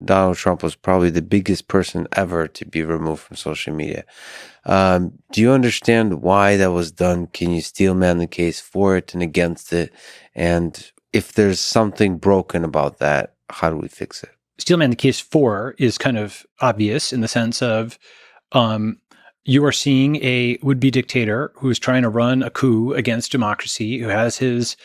Donald Trump was probably the biggest person ever to be removed from social media. Do you understand why that was done? Can you steelman the case for it and against it? And if there's something broken about that, how do we fix it? Steelman the case for is kind of obvious in the sense of you are seeing a would-be dictator who is trying to run a coup against democracy, who has his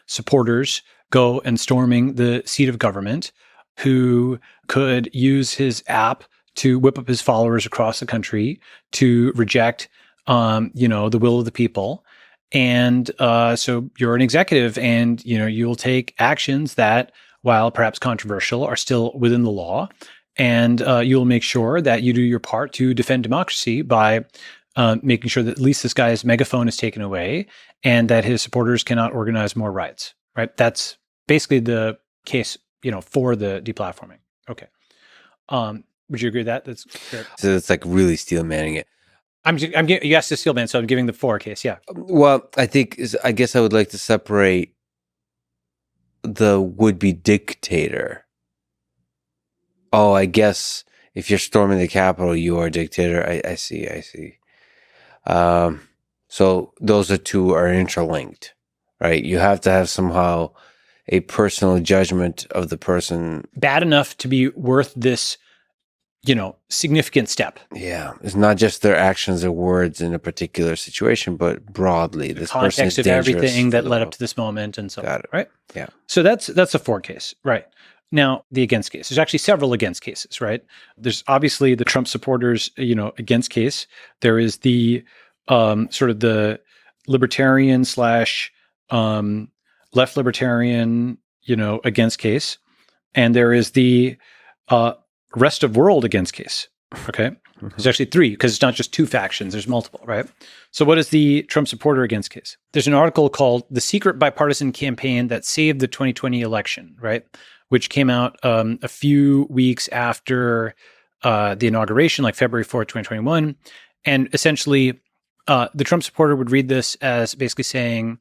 supporters go and storming the seat of government, who could use his app to whip up his followers across the country to reject, the will of the people. And so you're an executive, and you'll take actions that, while perhaps controversial, are still within the law. And you'll make sure that you do your part to defend democracy by making sure that at least this guy's megaphone is taken away and that his supporters cannot organize more riots, right? That's basically the case, for the deplatforming. Okay. Would you agree with that? That's fair. So it's like really steelmanning it. You asked the steelman, so I'm giving the for case. Yeah. Well, I guess I would like to separate the would-be dictator. Oh, I guess if you're storming the Capitol, you are a dictator. I see. So those two are interlinked, right? You have to have somehow a personal judgment of the person. Bad enough to be worth this, significant step. Yeah. It's not just their actions or words in a particular situation, but broadly. The context of everything that led up to this moment and so on, right? Yeah. So that's a for case, right? Now, the against case. There's actually several against cases, right? There's obviously the Trump supporters, against case. There is the sort of the libertarian / left libertarian, against case. And there is the rest of world against case, okay? Mm-hmm. There's actually three, because it's not just two factions, there's multiple, right? So what is the Trump supporter against case? There's an article called The Secret Bipartisan Campaign That Saved the 2020 Election, right? Which came out a few weeks after the inauguration, like February 4th, 2021. And essentially, the Trump supporter would read this as basically saying,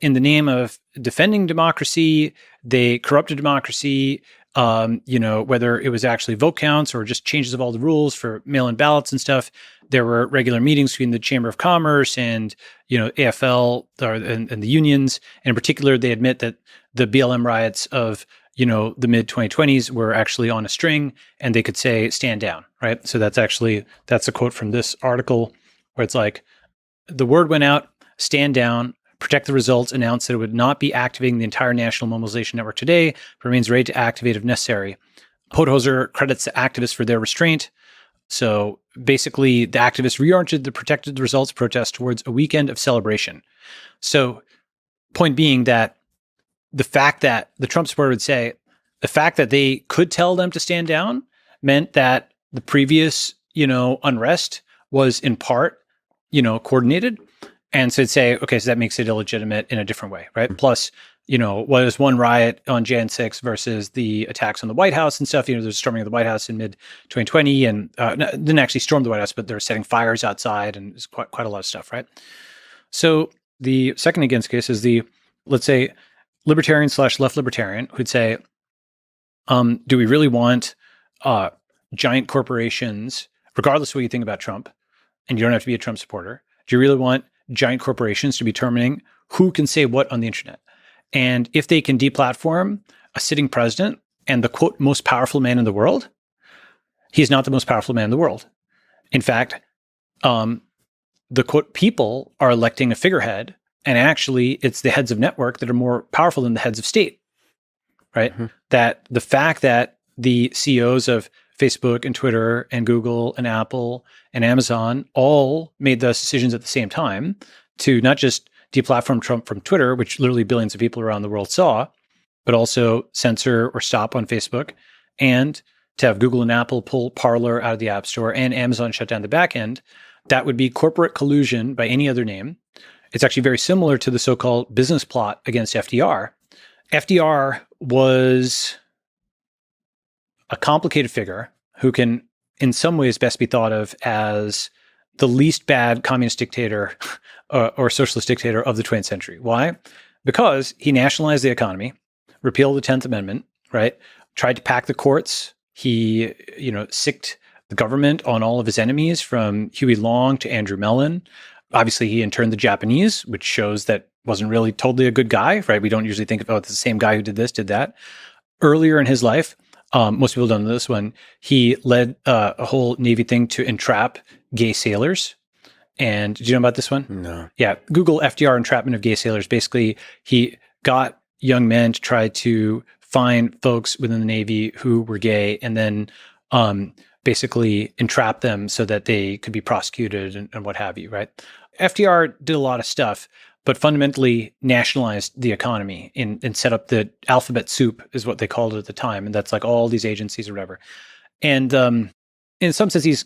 in the name of defending democracy, they corrupted democracy, whether it was actually vote counts or just changes of all the rules for mail-in ballots and stuff. There were regular meetings between the Chamber of Commerce and, AFL and the unions. And in particular, they admit that the BLM riots of the mid 2020s were actually on a string, and they could say, stand down, right? So that's a quote from this article where it's like, the word went out, stand down, protect the results, announced that it would not be activating the entire national mobilization network today, but remains ready to activate if necessary. Podhoser credits the activists for their restraint. So basically, the activists reoriented the protected the results protest towards a weekend of celebration. So point being that the fact that the Trump supporter would say, the fact that they could tell them to stand down meant that the previous, unrest was in part, coordinated. And so it'd say, okay, so that makes it illegitimate in a different way, right? Mm-hmm. Plus, what is one riot on Jan 6 versus the attacks on the White House and stuff? There's storming of the White House in mid 2020 and didn't actually storm the White House, but they're setting fires outside and it's quite a lot of stuff, right? So the second against case is let's say, libertarian / left libertarian who'd say, do we really want giant corporations, regardless of what you think about Trump, and you don't have to be a Trump supporter, do you really want giant corporations to be determining who can say what on the internet? And if they can deplatform a sitting president and the, quote, most powerful man in the world, he's not the most powerful man in the world. In fact, the, quote, people are electing a figurehead, and actually, it's the heads of network that are more powerful than the heads of state, right? Mm-hmm. That the fact that the CEOs of Facebook and Twitter and Google and Apple and Amazon all made those decisions at the same time to not just deplatform Trump from Twitter, which literally billions of people around the world saw, but also censor or stop on Facebook, and to have Google and Apple pull Parler out of the App Store and Amazon shut down the back end, that would be corporate collusion by any other name. It's actually very similar to the so-called business plot against FDR. FDR was a complicated figure who can, in some ways, best be thought of as the least bad communist dictator or socialist dictator of the 20th century. Why? Because he nationalized the economy, repealed the 10th Amendment, right? tried to pack the courts. He, sicked the government on all of his enemies, from Huey Long to Andrew Mellon. Obviously, he interned the Japanese, which shows that wasn't really totally a good guy, right? We don't usually think of, it's the same guy who did this, did that. Earlier in his life, most people don't know this one, he led a whole Navy thing to entrap gay sailors. And did you know about this one? No. Yeah. Google FDR entrapment of gay sailors. Basically, he got young men to try to find folks within the Navy who were gay, and then basically entrap them so that they could be prosecuted and what have you, right? FDR did a lot of stuff, but fundamentally nationalized the economy and set up the alphabet soup, is what they called it at the time. And that's like all these agencies or whatever. And in some sense, he's,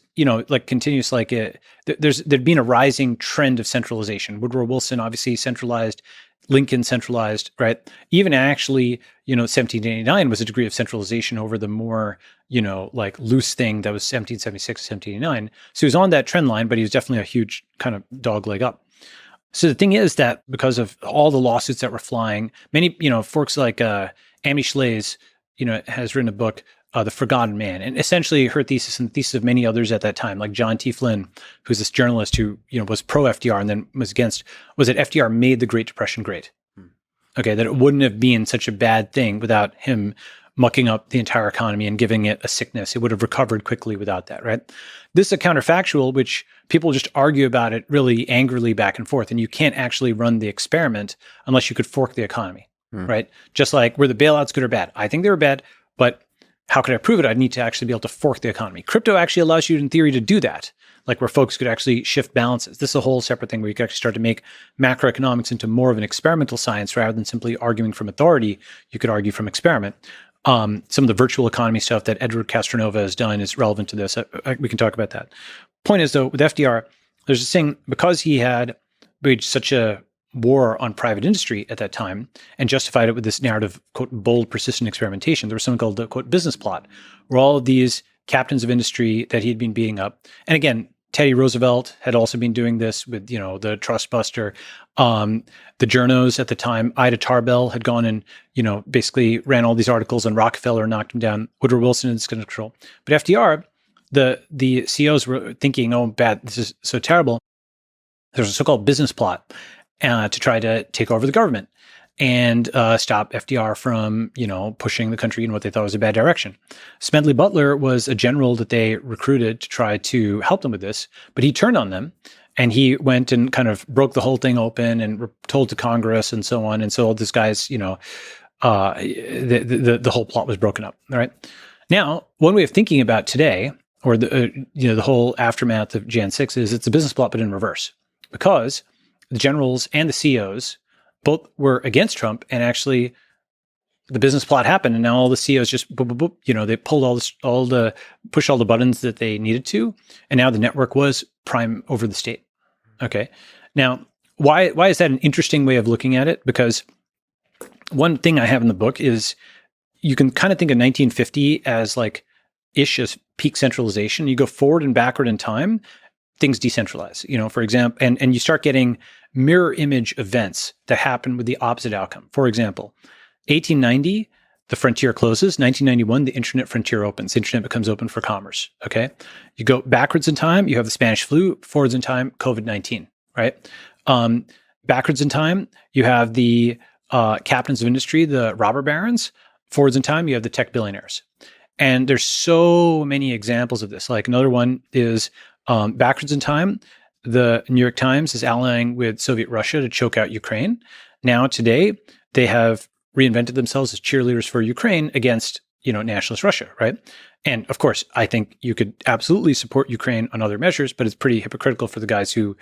continuous, there'd been a rising trend of centralization. Woodrow Wilson obviously centralized, Lincoln centralized, right? Even actually, 1789 was a degree of centralization over the more, loose thing that was 1776, 1789. So he was on that trend line, but he was definitely a huge kind of dog leg up. So the thing is that because of all the lawsuits that were flying, many, folks like Amy Schlaze, has written a book, The Forgotten Man, and essentially her thesis and the thesis of many others at that time, like John T. Flynn, who's this journalist who, was pro FDR and then was against, was that FDR made the Great Depression great. Okay, that it wouldn't have been such a bad thing without him mucking up the entire economy and giving it a sickness. It would have recovered quickly without that, right? This is a counterfactual, which people just argue about it really angrily back and forth. And you can't actually run the experiment unless you could fork the economy, right? Just like, were the bailouts good or bad? I think they were bad, but how could I prove it? I'd need to actually be able to fork the economy. Crypto actually allows you in theory to do that, like where folks could actually shift balances. This is a whole separate thing where you could actually start to make macroeconomics into more of an experimental science rather than simply arguing from authority. You could argue from experiment. Some of the virtual economy stuff that Edward Castronova has done is relevant to this. We can talk about that. Point is, though, with FDR, there's this thing, because he had waged such a war on private industry at that time and justified it with this narrative, quote, bold, persistent experimentation. There was something called the, quote, business plot, where all of these captains of industry that he'd been beating up. And again, Teddy Roosevelt had also been doing this with, the trust buster. The journos at the time, Ida Tarbell had gone and, basically ran all these articles on Rockefeller and knocked him down. Woodrow Wilson is going to control. But FDR, the CEOs were thinking, oh, bad, this is so terrible. There's a so-called business plot to try to take over the government and stop FDR from, pushing the country in what they thought was a bad direction. Smedley Butler was a general that they recruited to try to help them with this, but he turned on them and he went and kind of broke the whole thing open and told to Congress and so on. And so all this guy's, the whole plot was broken up. All right. Now, one way of thinking about today, or the whole aftermath of Jan 6, is it's a business plot, but in reverse, because the generals and the CEOs both were against Trump, and actually the business plot happened, and now all the CEOs just boop, boop, boop, they pulled push all the buttons that they needed to, and now the network was prime over the state. Okay, now why is that an interesting way of looking at it? Because one thing I have in the book is you can kind of think of 1950 as as peak centralization. You go forward and backward in time, things decentralize, for example, and you start getting mirror image events that happen with the opposite outcome. For example, 1890, the frontier closes. 1991, the internet frontier opens. The internet becomes open for commerce. Okay. You go backwards in time, you have the Spanish flu. Forwards in time, COVID-19, right? Backwards in time, you have the captains of industry, the robber barons. Forwards in time, you have the tech billionaires. And there's so many examples of this. Like another one is backwards in time, the New York Times is allying with Soviet Russia to choke out Ukraine. Now, today, they have reinvented themselves as cheerleaders for Ukraine against, nationalist Russia, right? And of course, I think you could absolutely support Ukraine on other measures, but it's pretty hypocritical for the guys who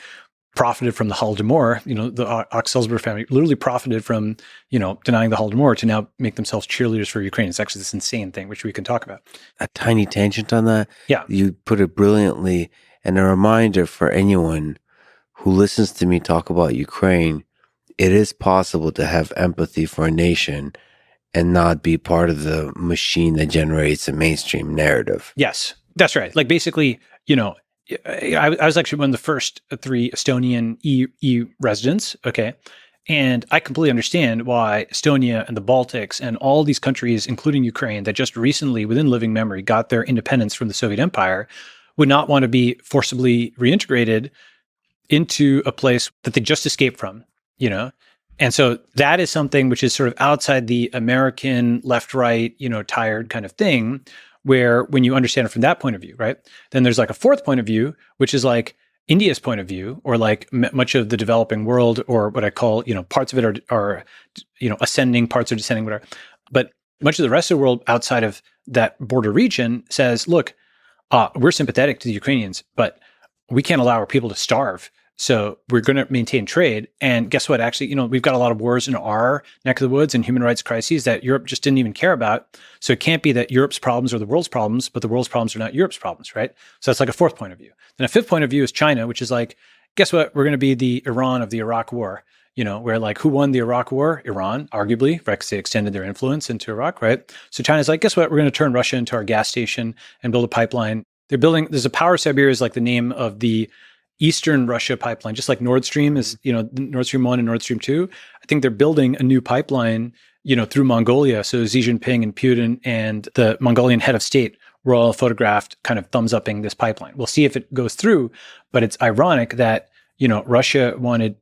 profited from the Holodomor. The Ox-Sulzberg family literally profited from, denying the Holodomor to now make themselves cheerleaders for Ukraine. It's actually this insane thing, which we can talk about. A tiny tangent on that. Yeah. You put it brilliantly. And a reminder for anyone who listens to me talk about Ukraine, it is possible to have empathy for a nation and not be part of the machine that generates a mainstream narrative. Yes, that's right. Like basically, I was actually one of the first 3 Estonian EU residents. Okay. And I completely understand why Estonia and the Baltics and all these countries, including Ukraine, that just recently, within living memory, got their independence from the Soviet Empire, would not want to be forcibly reintegrated into a place that they just escaped from, you know? And so that is something which is sort of outside the American left, right, tired kind of thing, where when you understand it from that point of view, right? Then there's like a fourth point of view, which is like India's point of view, or like much of the developing world, or what I call, parts of it are ascending, parts are descending, whatever. But much of the rest of the world outside of that border region says, look, we're sympathetic to the Ukrainians, but we can't allow our people to starve. So we're going to maintain trade. And guess what? Actually, we've got a lot of wars in our neck of the woods and human rights crises that Europe just didn't even care about. So it can't be that Europe's problems are the world's problems, but the world's problems are not Europe's problems, right? So that's like a fourth point of view. Then a fifth point of view is China, which is like, guess what? We're going to be the Iran of the Iraq war, where like who won the Iraq war? Iran, arguably, right? Because they extended their influence into Iraq, right? So China's like, guess what? We're going to turn Russia into our gas station and build a pipeline. There's a Power Siberia is like the name of the Eastern Russia pipeline, just like Nord Stream is, Nord Stream 1 and Nord Stream 2. I think they're building a new pipeline, through Mongolia. So Xi Jinping and Putin and the Mongolian head of state were all photographed kind of thumbs upping this pipeline. We'll see if it goes through, but it's ironic that, Russia wanted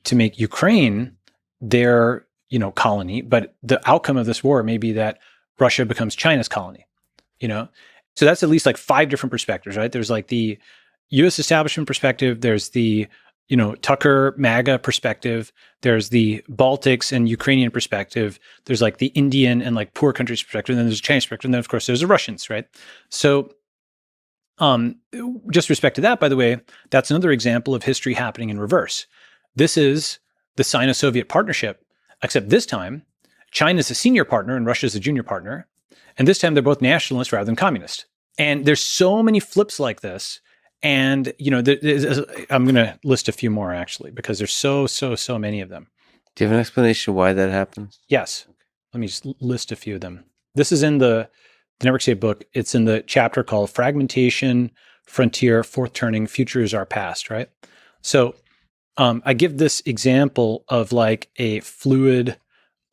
to make Ukraine their, colony, but the outcome of this war may be that Russia becomes China's colony, So that's at least like 5 different perspectives, right? There's like the U.S. establishment perspective. There's the, Tucker MAGA perspective. There's the Baltics and Ukrainian perspective. There's like the Indian and like poor countries perspective. And then there's a Chinese perspective. And then of course there's the Russians, right? So, just respect to that, by the way, that's another example of history happening in reverse. This is the Sino-Soviet partnership, except this time China's a senior partner and Russia's a junior partner. And this time they're both nationalist rather than communist. And there's so many flips like this. And, I'm going to list a few more actually, because there's so many of them. Do you have an explanation why that happens? Yes. Let me just list a few of them. This is in the Network State book. It's in the chapter called Fragmentation, Frontier, Fourth Turning, Future is Our Past, right? So I give this example of like a fluid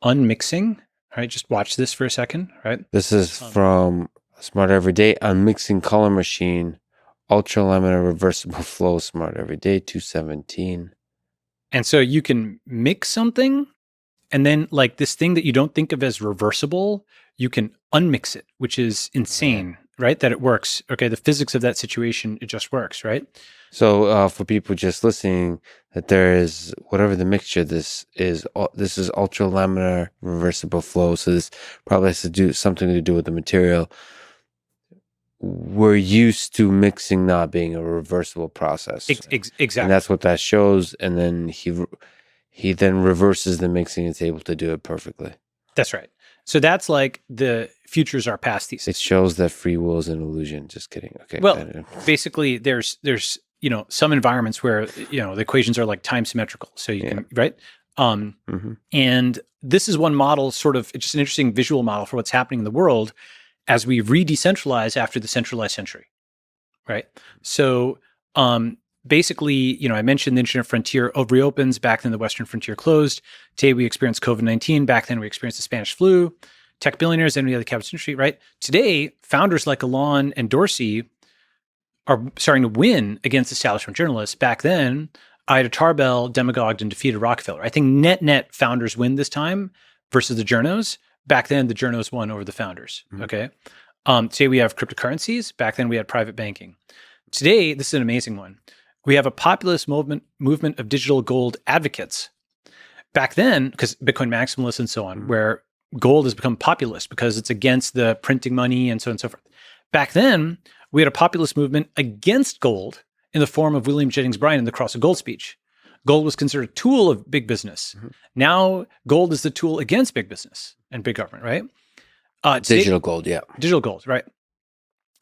unmixing, right? Just watch this for a second, right? This is from Smart Everyday, Unmixing Color Machine, Ultra Laminar Reversible Flow, Smart Everyday, 217. And so you can mix something, and then like this thing that you don't think of as reversible, you can unmix it, which is insane, right? That it works. Okay, the physics of that situation, it just works, right? So for people just listening, that there is whatever the mixture this is ultra laminar reversible flow. So this probably has to do something to do with the material. We're used to mixing not being a reversible process. Exactly. And that's what that shows. And then he then reverses the mixing and is able to do it perfectly. That's right. So that's like the futures are past thesis. It shows that free will is an illusion. Just kidding. Okay. Well, basically there's some environments where, the equations are like time symmetrical. So you can, right? And this is one model, sort of, it's just an interesting visual model for what's happening in the world as we re-decentralize after the centralized century, right? So basically, I mentioned the internet frontier reopens. Back then, the Western frontier closed. Today, we experience COVID-19. Back then, we experienced the Spanish flu. Tech billionaires, then we had the capitalist industry, right? Today, founders like Elon and Dorsey are starting to win against establishment journalists. Back then, Ida Tarbell demagogued and defeated Rockefeller. I think net founders win this time versus the journos. Back then, the journos won over the founders, okay? Today, we have cryptocurrencies. Back then, we had private banking. Today, this is an amazing one. We have a populist movement of digital gold advocates. Back then, because Bitcoin maximalists and so on, where gold has become populist because it's against the printing money and so on and so forth. Back then, we had a populist movement against gold in the form of William Jennings Bryan in the Cross of Gold speech. Gold was considered a tool of big business. Now, gold is the tool against big business and big government, right? Digital gold, yeah. Digital gold, right.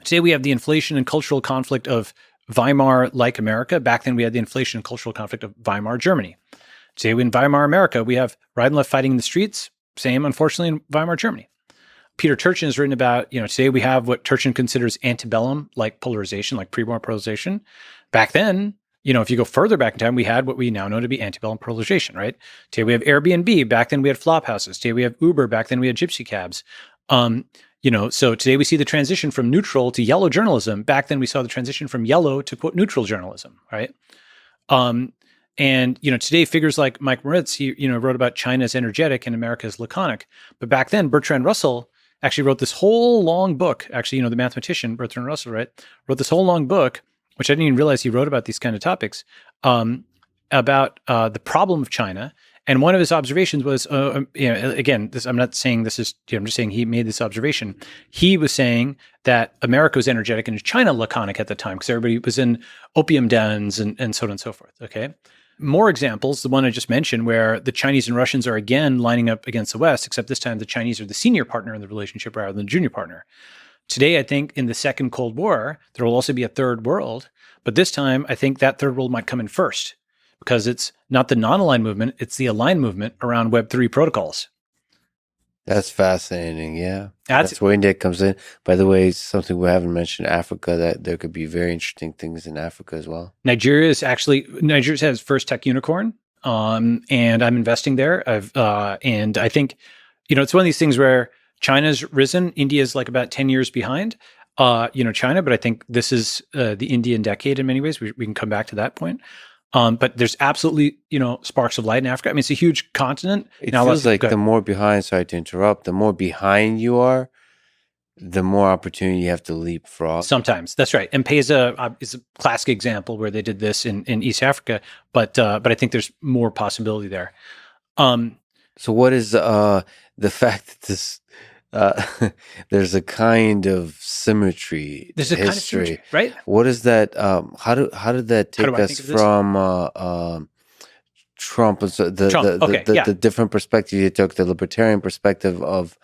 Today, we have the inflation and cultural conflict of Weimar-like America. Back then, we had the inflation and cultural conflict of Weimar Germany. Today, in Weimar America, we have right and left fighting in the streets. Same, unfortunately, in Weimar Germany. Peter Turchin has written about, today we have what Turchin considers antebellum-like polarization, like pre-war polarization. Back then, If you go further back in time, we had what we now know to be antebellum polarization, right? Today we have Airbnb. Back then we had flop houses. Today we have Uber. Back then we had gypsy cabs. So today we see the transition from neutral to yellow journalism. Back then we saw the transition from yellow to quote neutral journalism, right? Today figures like Mike Moritz, he wrote about China as energetic and America as laconic. But back then, Bertrand Russell actually wrote this whole long book. Actually, the mathematician Bertrand Russell, right, wrote this whole long book, which I didn't even realize he wrote about these kind of topics, about the problem of China. And one of his observations was, again, I'm not saying this is, I'm just saying he made this observation. He was saying that America was energetic and China laconic at the time because everybody was in opium dens and so on and so forth. Okay. More examples, the one I just mentioned, where the Chinese and Russians are again lining up against the West, except this time the Chinese are the senior partner in the relationship rather than the junior partner. Today, I think in the second Cold War, there will also be a third world. But this time, I think that third world might come in first because it's not the non-aligned movement, it's the aligned movement around Web3 protocols. That's fascinating. Yeah. That's where India comes in. By the way, something we haven't mentioned, Africa, that there could be very interesting things in Africa as well. Nigeria has first tech unicorn. And I'm investing there. And I think, it's one of these things where China's risen. India's like about 10 years behind, China, but I think this is the Indian decade in many ways. We can come back to that point. But there's absolutely, sparks of light in Africa. I mean, it's a huge continent. It feels like the more behind, sorry to interrupt, the more behind you are, the more opportunity you have to leapfrog. Sometimes that's right. M-Pesa is a classic example where they did this in East Africa, but I think there's more possibility there. So what is the fact that this there's a kind of symmetry? There's a kind of symmetry, right? What is that? How did that take us from Trump and the different perspective you took, the libertarian perspective of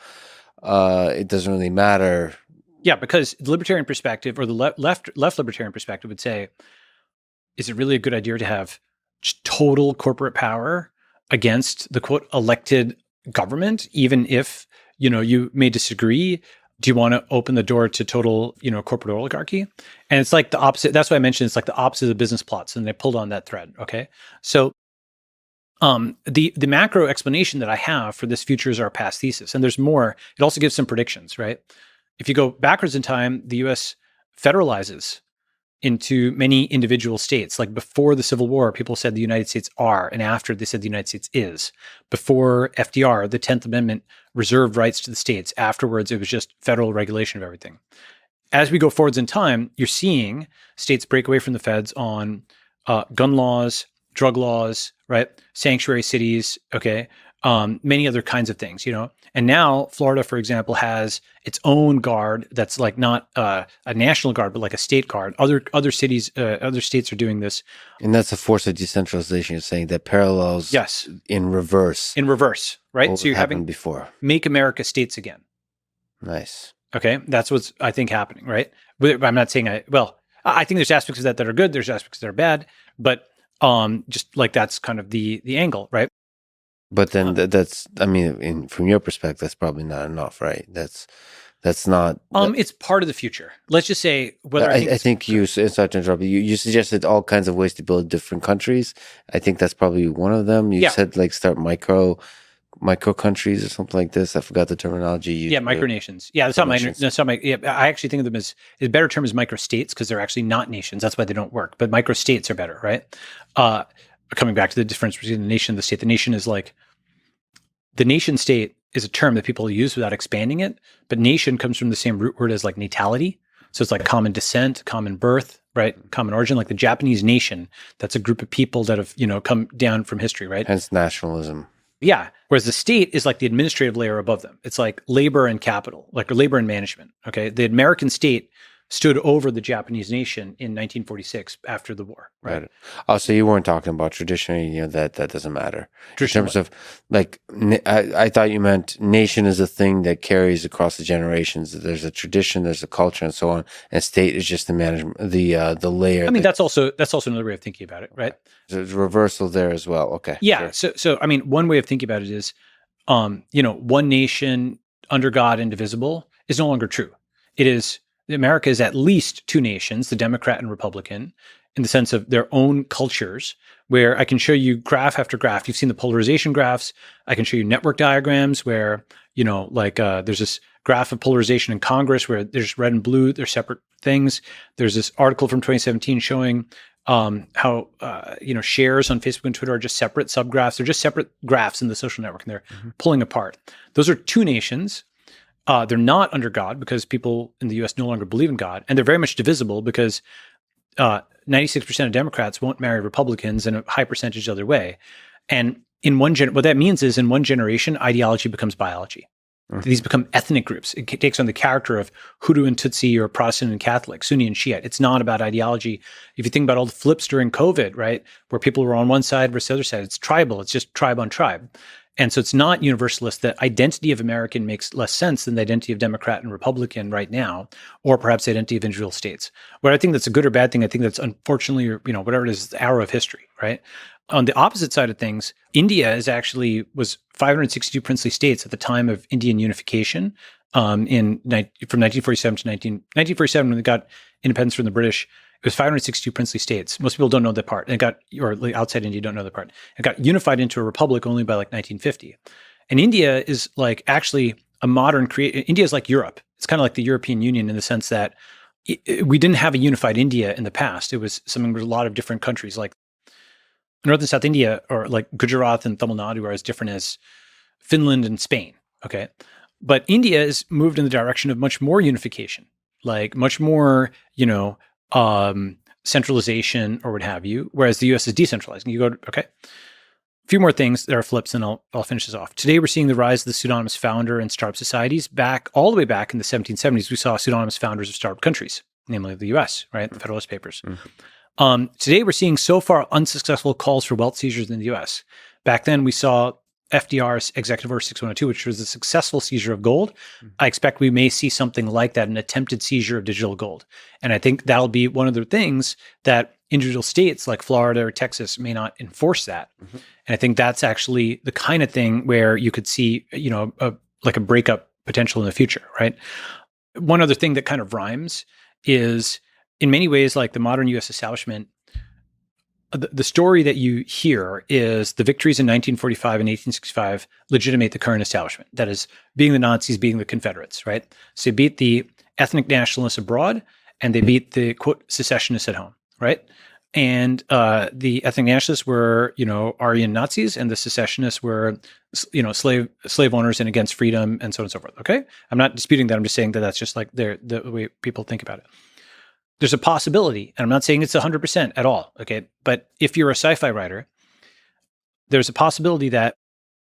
it doesn't really matter. Yeah, because the libertarian perspective or the left libertarian perspective would say, is it really a good idea to have total corporate power against the quote elected government, even if you may disagree? Do you want to open the door to total, corporate oligarchy? And it's like the opposite. That's why I mentioned it's like the opposite of the business plots, and they pulled on that thread. Okay, so the macro explanation that I have for this future is our past thesis, and there's more. It also gives some predictions, right? If you go backwards in time, the U.S. federalizes into many individual states. Like before the Civil War, people said the United States are, and after they said the United States is. Before FDR, the 10th Amendment reserved rights to the states. Afterwards, it was just federal regulation of everything. As we go forwards in time, you're seeing states break away from the feds on gun laws, drug laws, right? Sanctuary cities, okay? Many other kinds of things, And now Florida, for example, has its own guard that's like not a national guard, but like a state guard. Other cities, other states are doing this. And that's a force of decentralization. You're saying that parallels in reverse. In reverse, right? What so you're having before. Make America states again. Nice. Okay. That's what's, I think, happening, right? But I'm not saying I think there's aspects of that are good. There's aspects that are bad, but just like that's kind of the angle, right? But then that's, from your perspective, that's probably not enough, right? That's not. It's part of the future. Let's just say whether I think you, sorry to interrupt you suggested all kinds of ways to build different countries. I think that's probably one of them. You said like start micro countries or something like this. I forgot the terminology. Micronations. Yeah, that's not I actually think of them as the better term is microstates because they're actually not nations. That's why they don't work. But microstates are better, right? Coming back to the difference between the nation and the state. The nation is like the nation state is a term that people use without expanding it, but nation comes from the same root word as like natality. So it's like common descent, common birth, right? Common origin, like the Japanese nation. That's a group of people that have, come down from history, right? Hence nationalism. Yeah. Whereas the state is like the administrative layer above them. It's like labor and capital, like labor and management. Okay. The American state stood over the Japanese nation in 1946 after the war. Right. Oh, so you weren't talking about traditionally, that doesn't matter. In terms of like, I thought you meant nation is a thing that carries across the generations. There's a tradition, there's a culture and so on. And state is just the management, the layer. That's also another way of thinking about it. Right. There's a reversal there as well. Okay. Yeah. Sure. So, one way of thinking about it is, one nation under God, indivisible is no longer true. It is, America is at least two nations, the Democrat and Republican. in the sense of their own cultures, where I can show you graph after graph. You've seen the polarization graphs. I can show you network diagrams where, there's this graph of polarization in Congress where there's red and blue, they're separate things. There's this article from 2017 showing how shares on Facebook and Twitter are just separate subgraphs. They're just separate graphs in the social network, and they're pulling apart. Those are two nations. They're not under God because people in the U.S. no longer believe in God, and they're very much divisible because 96% of Democrats won't marry Republicans, and a high percentage the other way. And what that means is in one generation, ideology becomes biology. These become ethnic groups. It takes on the character of Hutu and Tutsi or Protestant and Catholic, Sunni and Shiite. It's not about ideology. If you think about all the flips during COVID, right, where people were on one side versus the other side, it's tribal. It's just tribe on tribe. And so it's not universalist. The identity of American makes less sense than the identity of Democrat and Republican right now, or perhaps the identity of individual states. Whether I think that's a good or bad thing, I think that's unfortunately, whatever it is, the arrow of history, right? On the opposite side of things, India was 562 princely states at the time of Indian unification from 1947 to 1947 when they got independence from the British. It was 562 princely states. Most people don't know that part. And outside India don't know that part. It got unified into a republic only by 1950. And India is actually a modern India is like Europe. It's kind of like the European Union in the sense that we didn't have a unified India in the past. It was something with a lot of different countries like North and South India, or like Gujarat and Tamil Nadu, are as different as Finland and Spain. Okay. But India has moved in the direction of much more unification, like much more, centralization or what have you, whereas the US is decentralized. Okay. A few more things. There are flips, and I'll finish this off. Today, we're seeing the rise of the pseudonymous founder and startup societies. All the way back in the 1770s, we saw pseudonymous founders of startup countries, namely the US, right? The Federalist Papers. Today, we're seeing so far unsuccessful calls for wealth seizures in the US. Back then, we saw FDR's Executive Order 6102, which was a successful seizure of gold. I expect we may see something like that, an attempted seizure of digital gold. And I think that'll be one of the things that individual states like Florida or Texas may not enforce that. And I think that's actually the kind of thing where you could see, a breakup potential in the future, right? One other thing that kind of rhymes is, in many ways, like the modern U.S. establishment, the story that you hear is the victories in 1945 and 1865 legitimate the current establishment. That is, being the Nazis, being the Confederates, right? So they beat the ethnic nationalists abroad, and they beat the, quote, secessionists at home, right? And the ethnic nationalists were, Aryan Nazis, and the secessionists were, slave owners and against freedom, and so on and so forth. Okay, I'm not disputing that. I'm just saying that that's just like the way people think about it. There's a possibility, and I'm not saying it's 100% at all. Okay, but if you're a sci-fi writer, there's a possibility that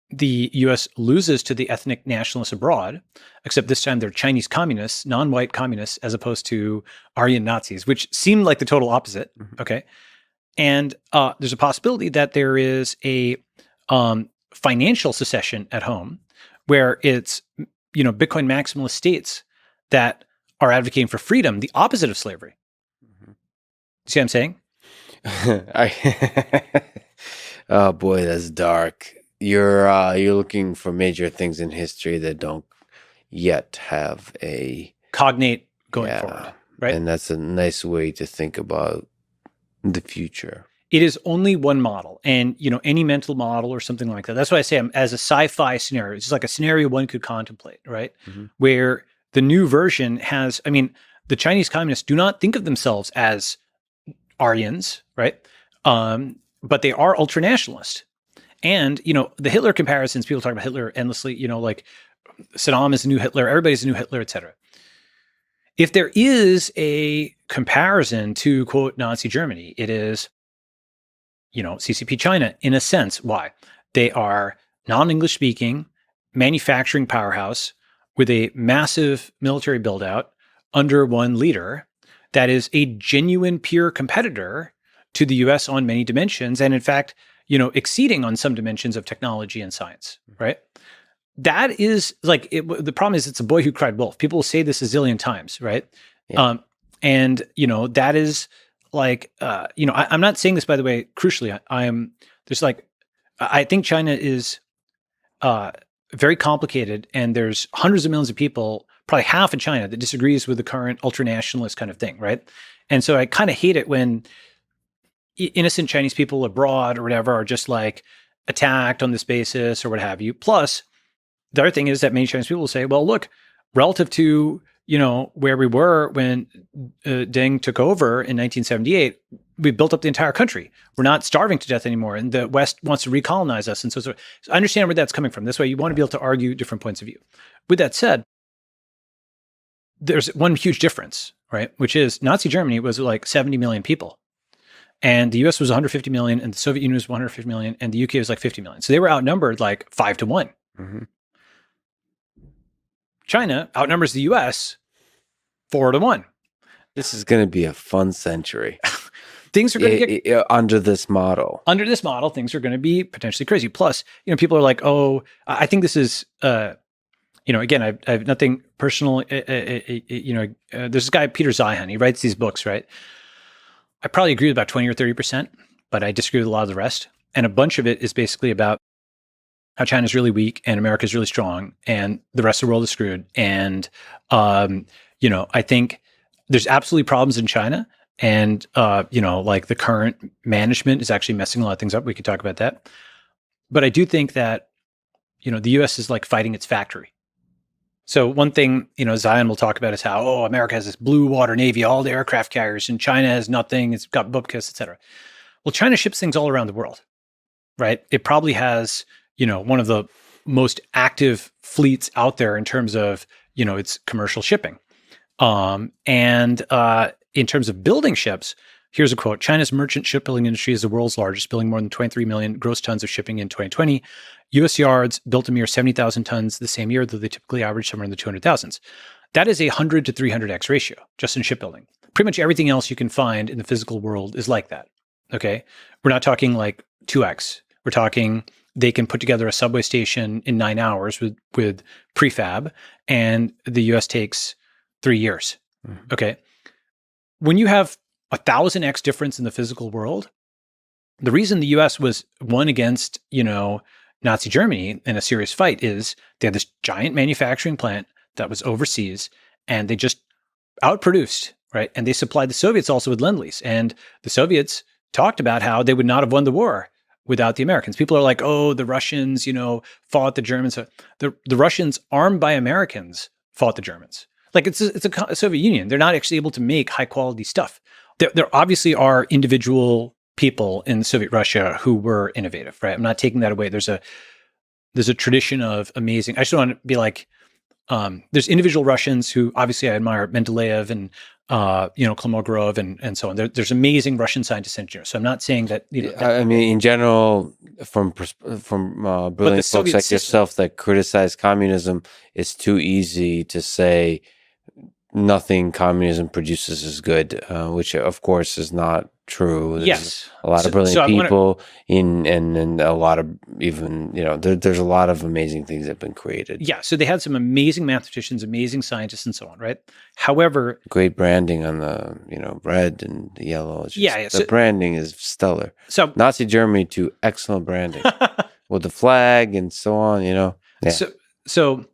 the U.S. loses to the ethnic nationalists abroad, except this time they're Chinese communists, non-white communists, as opposed to Aryan Nazis, which seem like the total opposite. Okay. And there's a possibility that there is a financial secession at home where it's, Bitcoin maximalist states that are advocating for freedom, the opposite of slavery. See what I'm saying? Oh boy, that's dark. You're looking for major things in history that don't yet have a cognate going forward, right? And that's a nice way to think about the future. It is only one model, and any mental model or something like that. That's why I say, as a sci-fi scenario, it's just like a scenario one could contemplate, right? Where the new version has, the Chinese communists do not think of themselves as Aryans, right? But they are ultranationalist. And, the Hitler comparisons, people talk about Hitler endlessly, like Saddam is the new Hitler, everybody's the new Hitler, etc. If there is a comparison to, quote, Nazi Germany, it is, CCP China, in a sense. Why? They are non-English speaking, manufacturing powerhouse with a massive military build out under one leader that is a genuine peer competitor to the US on many dimensions. And in fact, exceeding on some dimensions of technology and science, right? That is like, the problem is it's a boy who cried wolf. People will say this a zillion times, right? Yeah. And, that is like, I'm not saying this, by the way, crucially, I think China is very complicated, and there's hundreds of millions of people, probably half in China, that disagrees with the current ultranationalist kind of thing, right? And so I kind of hate it when innocent Chinese people abroad or whatever are just like attacked on this basis or what have you. Plus, the other thing is that many Chinese people will say, well, look, relative to, where we were when Deng took over in 1978, we built up the entire country. We're not starving to death anymore. And the West wants to recolonize us. And so I understand where that's coming from. This way, you want to be able to argue different points of view. With that said, there's one huge difference, right? Which is Nazi Germany was like 70 million people. And the US was 150 million, and the Soviet Union was 150 million, and the UK was like 50 million. So they were outnumbered like 5-1. Mm-hmm. China outnumbers the US 4-1. This is going to be a fun century. Things are going to get under this model. Under this model, things are going to be potentially crazy. Plus, people are like, "Oh, I think this is." Again, I have nothing personal. There's this guy Peter Zeihan. He writes these books, right? I probably agree with about 20 or 30%, but I disagree with a lot of the rest. And a bunch of it is basically about how China's really weak and America's really strong, and the rest of the world is screwed. And I think there's absolutely problems in China. And, like the current management is actually messing a lot of things up. We could talk about that. But I do think that, the US is like fighting its factory. So one thing, Zion will talk about is how, America has this blue water navy, all the aircraft carriers, and China has nothing. It's got bupkis, et cetera. Well, China ships things all around the world, right? It probably has, one of the most active fleets out there in terms of, its commercial shipping. In terms of building ships, here's a quote: China's merchant shipbuilding industry is the world's largest, building more than 23 million gross tons of shipping in 2020. U.S. yards built a mere 70,000 tons the same year, though they typically average somewhere in the 200,000s. That is a 100 to 300x ratio just in shipbuilding. Pretty much everything else you can find in the physical world is like that. Okay, we're not talking like 2x. We're talking they can put together a subway station in 9 hours with prefab, and the U.S. takes 3 years. Mm-hmm. Okay. When you have 1,000x difference in the physical world, the reason the US was won against, Nazi Germany in a serious fight is they had this giant manufacturing plant that was overseas, and they just outproduced, right? And they supplied the Soviets also with Lend-Lease. And the Soviets talked about how they would not have won the war without the Americans. People are like, the Russians, fought the Germans. The Russians, armed by Americans, fought the Germans. Like it's a Soviet Union. They're not actually able to make high quality stuff. There obviously are individual people in Soviet Russia who were innovative, right? I'm not taking that away. There's a tradition of amazing. I just want to be like, there's individual Russians who obviously I admire, Mendeleev and Kolmogorov and so on. There's amazing Russian scientists and engineers. So I'm not saying that. I mean, in general, from brilliant folks like yourself that criticize communism, it's too easy to say nothing communism produces is good, which of course is not true. There's yes, a lot of brilliant people and a lot of even there's a lot of amazing things that have been created. Yeah, so they had some amazing mathematicians, amazing scientists, and so on, right? However, great branding on the red and the yellow. It's just, the branding is stellar. So Nazi Germany to excellent branding with the flag and so on. Yeah. So.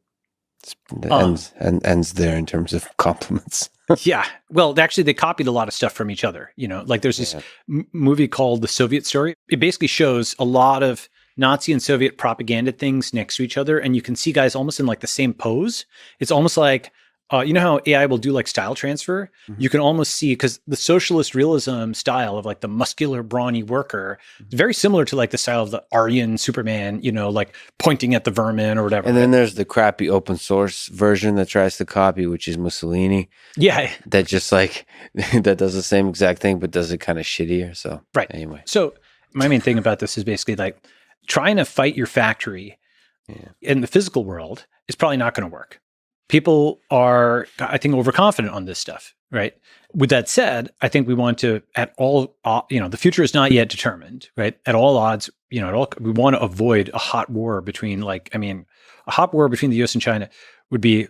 Ends there in terms of compliments. Yeah. Well, actually, they copied a lot of stuff from each other. Like there's this movie called The Soviet Story. It basically shows a lot of Nazi and Soviet propaganda things next to each other. And you can see guys almost in like the same pose. It's almost like, how AI will do like style transfer? Mm-hmm. You can almost see, because the socialist realism style of like the muscular, brawny worker, is very similar to like the style of the Aryan Superman, like pointing at the vermin or whatever. And then there's the crappy open source version that tries to copy, which is Mussolini. Yeah. That just like, that does the same exact thing, but does it kind of shittier. So right. Anyway. So my main thing about this is basically like trying to fight your factory in the physical world is probably not going to work. People are, I think, overconfident on this stuff, right? With that said, I think we want to, at all, the future is not yet determined, right? At all odds, we want to avoid a hot war between, a hot war between the U.S. and China would be.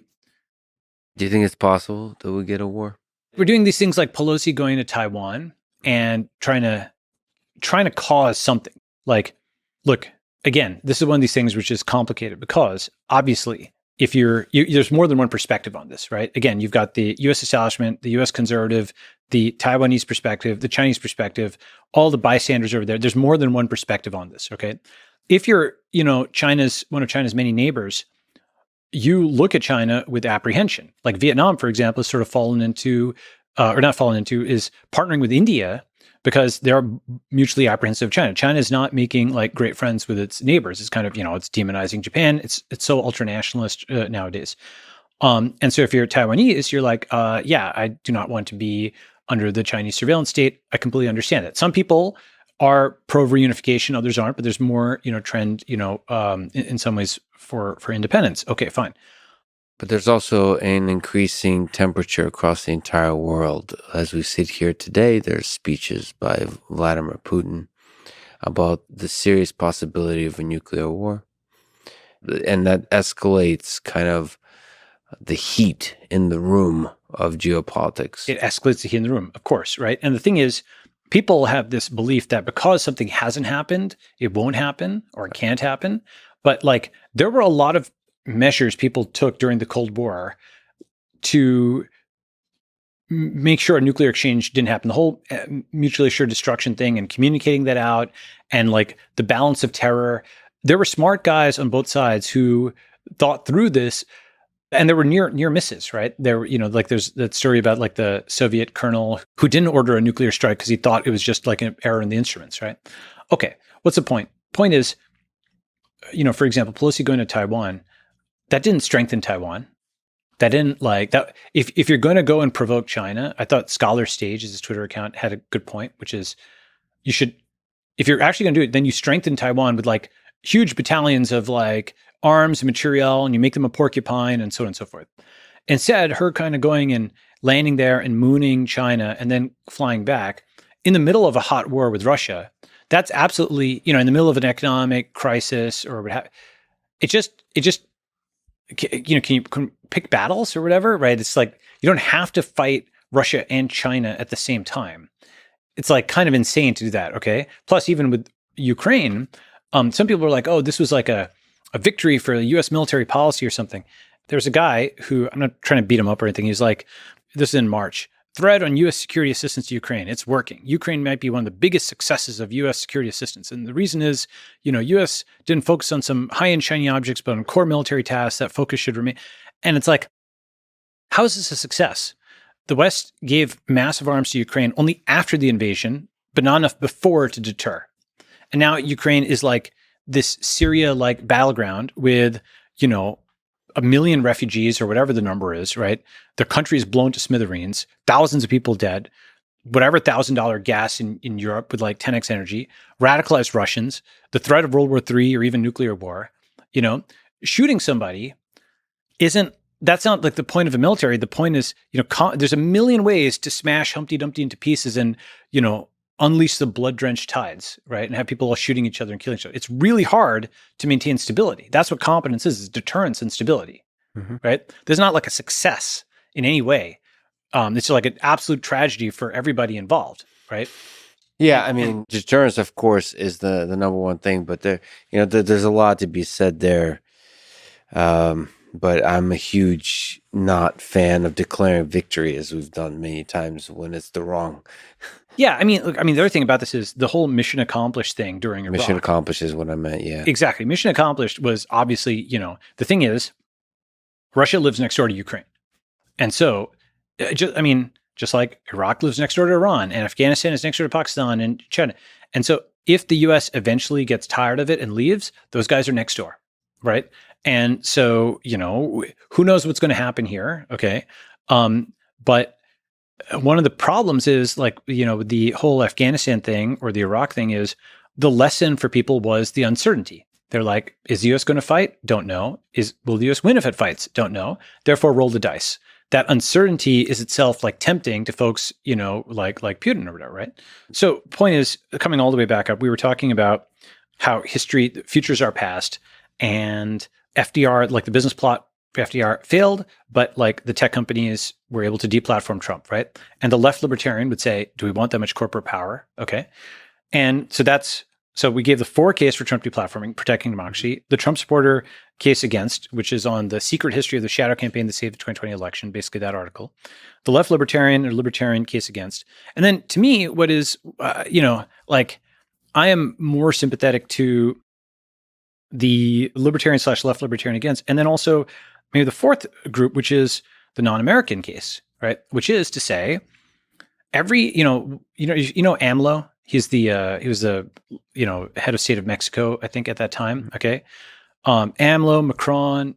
Do you think it's possible that we get a war? We're doing these things like Pelosi going to Taiwan and trying to cause something. Like, look, again, this is one of these things which is complicated because obviously, if there's more than one perspective on this, right? Again, you've got the U.S. establishment, the U.S. conservative, the Taiwanese perspective, the Chinese perspective, all the bystanders over there. There's more than one perspective on this, okay? If you're, one of China's many neighbors, you look at China with apprehension. Like Vietnam, for example, has sort of fallen into, or not fallen into, is partnering with India because they're mutually apprehensive of China. China is not making like great friends with its neighbors. It's kind of, it's demonizing Japan. It's so ultranationalist nowadays. And so if you're Taiwanese, you're like, yeah, I do not want to be under the Chinese surveillance state. I completely understand that. Some people are pro reunification, others aren't, but there's more, trend, in some ways for independence. Okay, fine. But there's also an increasing temperature across the entire world. As we sit here today, there's speeches by Vladimir Putin about the serious possibility of a nuclear war. And that escalates kind of the heat in the room of geopolitics. It escalates the heat in the room, of course, right? And the thing is, people have this belief that because something hasn't happened, it won't happen or it can't happen. But like, there were a lot of measures people took during the Cold War to make sure a nuclear exchange didn't happen. The whole mutually assured destruction thing and communicating that out and like the balance of terror. There were smart guys on both sides who thought through this. And there were near misses, right? There were, like there's that story about like the Soviet colonel who didn't order a nuclear strike because he thought it was just like an error in the instruments, right? Okay, what's the point? Point is, for example, Pelosi going to Taiwan, that didn't strengthen Taiwan. That didn't like that. If you're going to go and provoke China, I thought Scholar Stage, his Twitter account, had a good point, which is you should, if you're actually going to do it, then you strengthen Taiwan with like huge battalions of like arms and material, and you make them a porcupine and so on and so forth. Instead, her kind of going and landing there and mooning China and then flying back in the middle of a hot war with Russia, that's absolutely, in the middle of an economic crisis or what have it just, can you pick battles or whatever, right? It's like, you don't have to fight Russia and China at the same time. It's like kind of insane to do that, okay? Plus, even with Ukraine, some people are like, oh, this was like a victory for the U.S. military policy or something. There's a guy who, I'm not trying to beat him up or anything. He's like, this is in March, thread on U.S. security assistance to Ukraine. It's working. Ukraine might be one of the biggest successes of U.S. security assistance. And the reason is, U.S. didn't focus on some high-end shiny objects, but on core military tasks. That focus should remain. And it's like, how is this a success? The West gave massive arms to Ukraine only after the invasion, but not enough before to deter. And now Ukraine is like this Syria-like battleground with, 1 million refugees or whatever the number is, right? Their country is blown to smithereens, thousands of people dead, whatever $1,000 gas in Europe with like 10x energy, radicalized Russians, the threat of World War III or even nuclear war. Shooting somebody that's not like the point of the military. The point is, there's a million ways to smash Humpty Dumpty into pieces and, unleash the blood-drenched tides, right? And have people all shooting each other and killing each other. It's really hard to maintain stability. That's what competence is deterrence and stability, right? There's not like a success in any way. It's like an absolute tragedy for everybody involved, right? Yeah, I mean, deterrence, of course, is the number one thing, but there's a lot to be said there. But I'm a huge not fan of declaring victory, as we've done many times when it's the wrong. Yeah, I mean, look, the other thing about this is the whole mission accomplished thing during Iraq. Mission accomplished is what I meant, yeah. Exactly. Mission accomplished was obviously, the thing is, Russia lives next door to Ukraine. And so, just like Iraq lives next door to Iran and Afghanistan is next door to Pakistan and China. And so if the US eventually gets tired of it and leaves, those guys are next door, right? And so, who knows what's going to happen here, okay? But one of the problems is like, the whole Afghanistan thing or the Iraq thing is the lesson for people was the uncertainty. They're like, is the US going to fight? Don't know. Will the US win if it fights? Don't know. Therefore, roll the dice. That uncertainty is itself like tempting to folks, like Putin or whatever, right? So point is, coming all the way back up, we were talking about how futures are past, and FDR, like the business plot for FDR failed, but like the tech companies were able to deplatform Trump, right? And the left libertarian would say, do we want that much corporate power? Okay. And so that's So we gave the for case for Trump deplatforming, protecting democracy, the Trump supporter case against, which is on the secret history of the shadow campaign that saved the 2020 election, basically that article, the left libertarian or libertarian case against. And then to me, what is, like I am more sympathetic to the libertarian / left libertarian against, and then also maybe the fourth group, which is the non-American case, right? Which is to say, every AMLO. He's the he was the head of state of Mexico, I think, at that time. Okay, AMLO, Macron,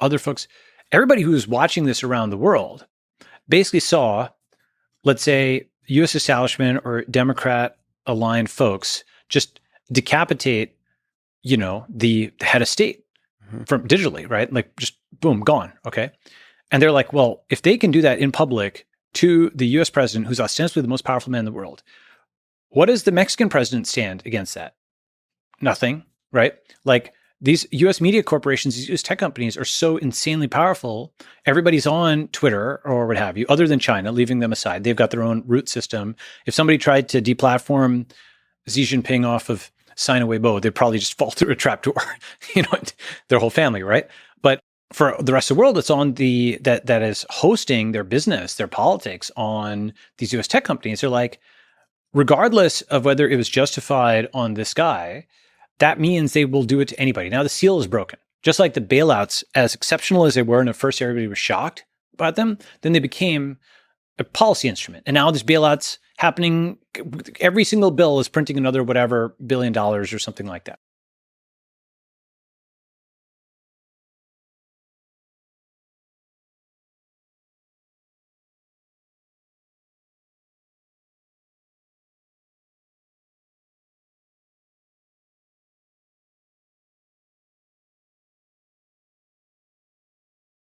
other folks, everybody who was watching this around the world basically saw, let's say, U.S. establishment or Democrat aligned folks just decapitate, the head of state from digitally, right? Like just boom, gone. Okay, and they're like, well, if they can do that in public to the U.S. president, who's ostensibly the most powerful man in the world, what does the Mexican president stand against that? Nothing, right? Like these US media corporations, these US tech companies are so insanely powerful. Everybody's on Twitter or what have you, other than China, leaving them aside. They've got their own root system. If somebody tried to deplatform Xi Jinping off of Sina Weibo, they'd probably just fall through a trapdoor, their whole family, right? But for the rest of the world, it's on that is hosting their business, their politics on these US tech companies. They're like, regardless of whether it was justified on this guy, that means they will do it to anybody. Now the seal is broken. Just like the bailouts, as exceptional as they were, and at first everybody was shocked about them, then they became a policy instrument. And now there's bailouts happening. Every single bill is printing another whatever $1 billion or something like that.